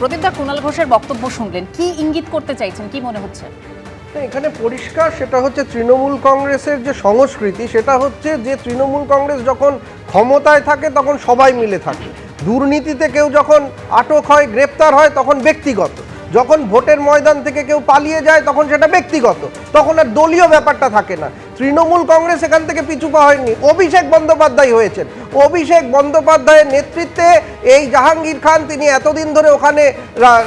প্রদীপদা, কুণাল ঘোষের বক্তব্য শুনলেন, কি ইঙ্গিত করতে চাইছেন, কি মনে হচ্ছে? এখানে পরিষ্কার সেটা হচ্ছে তৃণমূল কংগ্রেসের যে সংস্কৃতি, সেটা হচ্ছে যে তৃণমূল কংগ্রেস যখন ক্ষমতায় থাকে তখন সবাই মিলে থাকে, দুর্নীতিতে কেউ যখন আটক হয়, গ্রেপ্তার হয়, তখন ব্যক্তিগত, যখন ভোটের ময়দান থেকে কেউ পালিয়ে যায় তখন সেটা ব্যক্তিগত, তখন আর দলীয় ব্যাপারটা থাকে না। তৃণমূল কংগ্রেস এখান থেকে পিছু পা হয়নি। অভিষেক বন্দ্যোপাধ্যায় হয়েছেন, অভিষেক বন্দ্যোপাধ্যায়ের নেতৃত্বে এই জাহাঙ্গীর খান, তিনি এতদিন ধরে ওখানে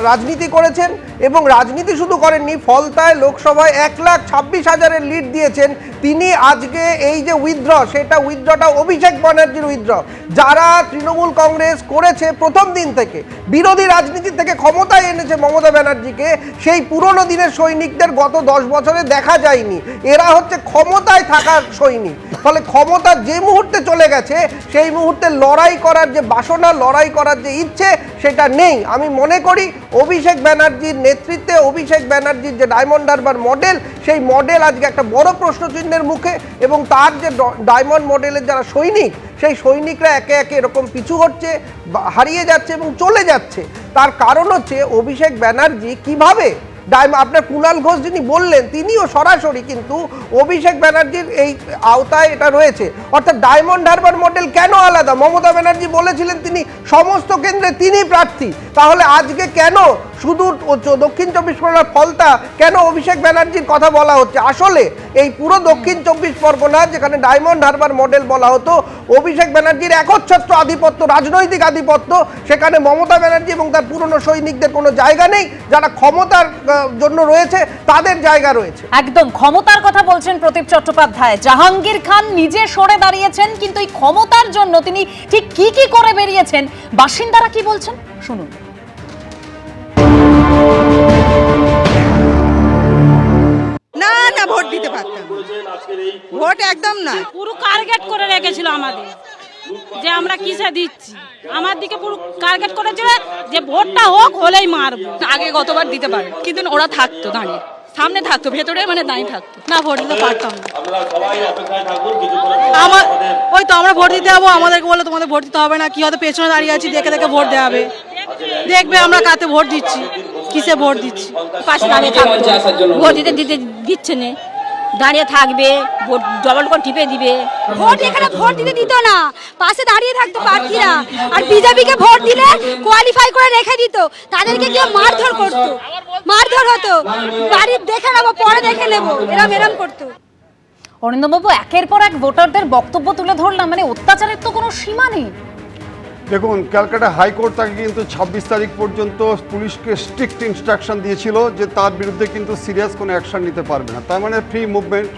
রাজনীতি করেছেন এবং রাজনীতি শুধু করেননি, ফলতায় লোকসভায় 1,26,000-এর লিড দিয়েছেন। তিনি আজকে এই যে উইথড্র, সেটা উইথড্রটা অভিষেক ব্যানার্জির উইথড্র। যারা তৃণমূল কংগ্রেস করেছে প্রথম দিন থেকে, বিরোধী রাজনীতি থেকে ক্ষমতায় এনেছে মমতা ব্যানার্জিকে, সেই পুরনো দিনের সৈনিকদের গত 10 বছরে দেখা যায়নি। এরা হচ্ছে ক্ষমতায় থাকার সৈনিক। ফলে ক্ষমতা যে মুহূর্তে চলে গেছে, সেই মুহূর্তে লড়াই করার যে বাসনা, লড়াই করার যে ইচ্ছে, সেটা নেই। আমি মনে করি অভিষেক ব্যানার্জির নেতৃত্বে, অভিষেক ব্যানার্জির যে ডায়মন্ড হারবার মডেল, সেই মডেল আজকে একটা বড় প্রশ্নচিহ্নের মুখে, এবং তার যে ডায়মন্ড মডেলের যারা সৈনিক, সেই সৈনিকরা একে একে এরকম পিছু হচ্ছে, হারিয়ে যাচ্ছে এবং চলে যাচ্ছে। তার কারণ হচ্ছে অভিষেক ব্যানার্জি কিভাবে আপনার কুণাল ঘোষ যিনি বললেন, তিনিও সরাসরি কিন্তু অভিষেক ব্যানার্জির এই আওতায় এটা রয়েছে। অর্থাৎ ডায়মন্ড হারবার মডেল কেন আলাদা? মমতা ব্যানার্জি বলেছিলেন তিনি সমস্ত কেন্দ্রে তিনি প্রার্থী, তাহলে আজকে কেন শুধু দক্ষিণ 24 পরগনার ফলতা, কেন অভিষেক ব্যানার্জির কথা বলা হচ্ছে? আসলে এই পুরো দক্ষিণ 24 পরগনা, যেখানে ডায়মন্ড হারবার মডেল বলা হতো, অভিষেক ব্যানার্জির একচ্ছত্র আধিপত্য, রাজনৈতিক আধিপত্য, সেখানে মমতা ব্যানার্জি এবং তার পুরনো সৈনিকদের কোনো জায়গা নেই। যারা ক্ষমতার জন্য রয়েছে তাদের জায়গা রয়েছে। একদম ক্ষমতার কথা বলছেন প্রদীপ চট্টোপাধ্যায়। জাহাঙ্গীর খান নিজে সরে দাঁড়িয়েছেন, কিন্তু এই ক্ষমতার জন্য তিনি ঠিক কি কি করে বেরিয়েছেন, বাসিন্দারা কি বলছেন শুনুন। না না, ভোট দিতে পারতাম, ভোট একদম না। পুরো টার্গেট করে রেখেছিল আমাদের, যে আমরা কিসে দিচ্ছি, আমার দিকে পুরো টার্গেট করেছিল যে ভোটটা হোক, হলেই মারবো। আগে গতবার দিতে পারে, কিন্তু ওরা থাকতো দাঁড়িয়ে, সামনে থাকতো, ভেতরে মানে দাঁড়িয়ে থাকতো না, ভোট দিতে পারতাম না। আমার ওই তো আমরা ভোট দিতে যাবো, আমাদেরকে বললো তোমাদের ভোট দিতে হবে না, কি হয়তো পেছনে দাঁড়িয়ে আছি, দেখে দেখে ভোট দেওয়া হবে, দেখবে আমরা কাতে ভোট দিচ্ছি, কিসে ভোট দিচ্ছি। পাশে দাঁড়িয়ে থাকতো, ভোট দিচ্ছে না, দাঁড়িয়ে থাকবে, ভোট ডবল করে টিপে দিবে। ভোট এখানে ভোট দিতে দিত না, পাশে দাঁড়িয়ে থাকতো প্রার্থীরা, আর বিজেপিকে ভোট দিলে কোয়ালিফাই করে রেখে দিত, তাদেরকে কেউ মারধর করতো, মারধর হতো, বাড়ির দেখে নেবো, পরে দেখে নেবো, এরম করতো। অরিন্দমবাবু, একের পর এক ভোটারদের বক্তব্য তুলে ধরলাম, মানে অত্যাচারের তো কোনো সীমা নেই। দেখুন, ক্যালকাটা হাইকোর্ট তাকে কিন্তু 26 তারিখ পর্যন্ত পুলিশকে স্ট্রিক্ট ইনস্ট্রাকশন দিয়েছিল যে তার বিরুদ্ধে কিন্তু সিরিয়াস কোনো অ্যাকশন নিতে পারবে না। তার মানে ফ্রি মুভমেন্ট।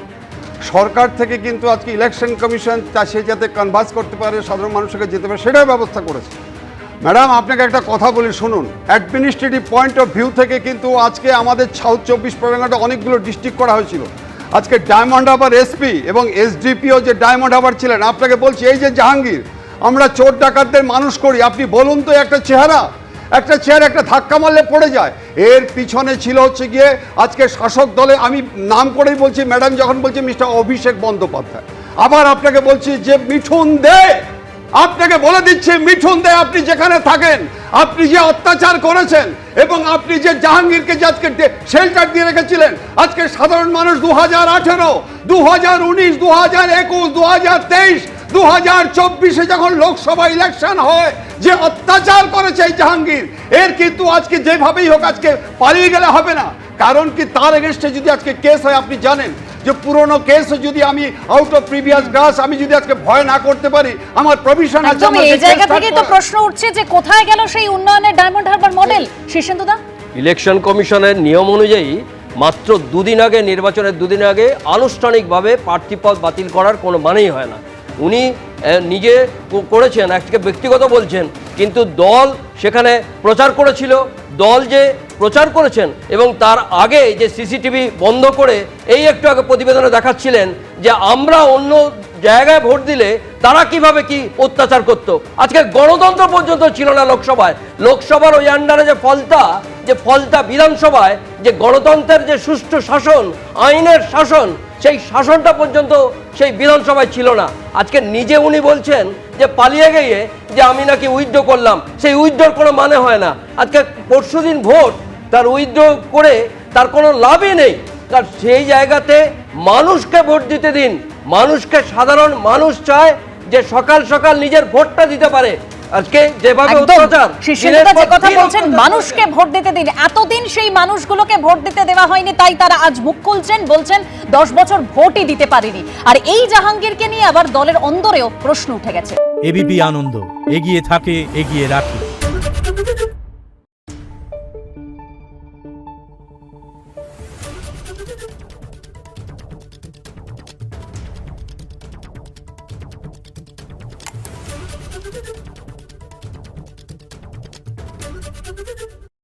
সরকার থেকে কিন্তু আজকে ইলেকশন কমিশন সে যাতে কনভার্স করতে পারে, সাধারণ মানুষকে যেতে পারে, সেটাও ব্যবস্থা করেছে। ম্যাডাম, আপনাকে একটা কথা বলি শুনুন। অ্যাডমিনিস্ট্রেটিভ পয়েন্ট অফ ভিউ থেকে কিন্তু আজকে আমাদের সাউথ 24 পরগনাটা অনেকগুলো ডিস্ট্রিক্ট করা হয়েছিল। আজকে ডায়মন্ড হারবার এসপি এবং এসডিপিও যে ডায়মন্ড হারবার ছিলেন, আপনাকে বলছি, এই যে জাহাঙ্গীর, আমরা চোর ডাকাতদের মানুষ করি, আপনি বলুন তো, একটা চেহারা একটা ধাক্কা মারলে পড়ে যায়। এর পিছনে ছিল হচ্ছে গিয়ে আজকে শাসক দলে, আমি নাম করেই বলছি, ম্যাডাম যখন বলছি মিস্টার অভিষেক বন্দ্যোপাধ্যায়, আবার আপনাকে বলছি যে মিঠুন দে, আপনাকে বলে দিচ্ছি মিঠুন দে, আপনি যেখানে থাকেন, আপনি যে অত্যাচার করেছেন এবং আপনি যে জাহাঙ্গীরকে যে আজকে শেল্টার দিয়ে রেখেছিলেন, আজকে সাধারণ মানুষ 2018, 2019, 2021, 2023, 2024-এ যখন লোকসভা ইলেকশন হয়, যে অত্যাচার করেছে এই জাহাঙ্গীর, এর কিন্তু আজকে যেভাবেই হোক আজকে পালিয়ে গেলে হবে না। কারণ কি, তার এগেনস্টে যদি আজকে কেস হয়, আপনি জানেন যে পুরনো কেস যদি আমি আউট অফ প্রিভিয়াস গ্রাস আমি যদি আজকে ভয় না করতে পারি, আমার প্রভিশন আছে। এই জায়গা থেকে তো প্রশ্ন উঠছে যে কোথায় গেল সেই উন্নয়নের ডায়মন্ড হারবার মডেল? শীর্ষেন্দুদা, ইলেকশন কমিশনের নিয়ম অনুযায়ী মাত্র দুদিন আগে, নির্বাচনের দুদিন আগে আনুষ্ঠানিকভাবে প্রার্থীপদ বাতিল করার কোনো মানেই হয় না। উনি নিজে করেছেন, একটাকে ব্যক্তিগত বলছেন, কিন্তু দল সেখানে প্রচার করেছিল, দল যে প্রচার করেছেন এবং তার আগে যে সিসিটিভি বন্ধ করে এই একটু আগে প্রতিবেদনে দেখাচ্ছিলেন যে আমরা অন্য জায়গায় ভোট দিলে তারা কিভাবে কি অত্যাচার করতো। আজকে গণতন্ত্র পর্যন্ত ছিল না লোকসভায়। লোকসভার ওই আন্ডারে যে ফলতা বিধানসভায় যে গণতন্ত্রের যে সুষ্ঠু শাসন, আইনের শাসন, সেই শাসনটা পর্যন্ত সেই বিধানসভায় ছিল না। আজকে নিজে উনি বলছেন যে পালিয়ে গিয়ে যে আমি নাকি উইথড্র করলাম, সেই উইথড্রর কোনো মানে হয় না। আজকে পরশুদিন ভোট, তার উইথড্র করে তার কোনো লাভই নেই। কারণ সেই জায়গাতে মানুষকে ভোট দিতে দিন। মানুষকে, সাধারণ মানুষ চায় যে সকাল সকাল নিজের ভোটটা দিতে পারে। আজকে যেভাবে অত্যাচার, শিশিরদা যে কথা বলছেন মানুষকে ভোট দিতে দিন, এতদিন সেই মানুষগুলোকে ভোট দিতে দেওয়া হয়নি, তাই তারা আজ মুখ খুলছেন, বলছেন 10 বছর ভোটই দিতে পারেনি। আর এই জাহাঙ্গীরকে নিয়ে আবার দলের অন্দরেও প্রশ্ন উঠে গেছে। এবিপি আনন্দ, এগিয়ে থাকে, এগিয়ে রাখে।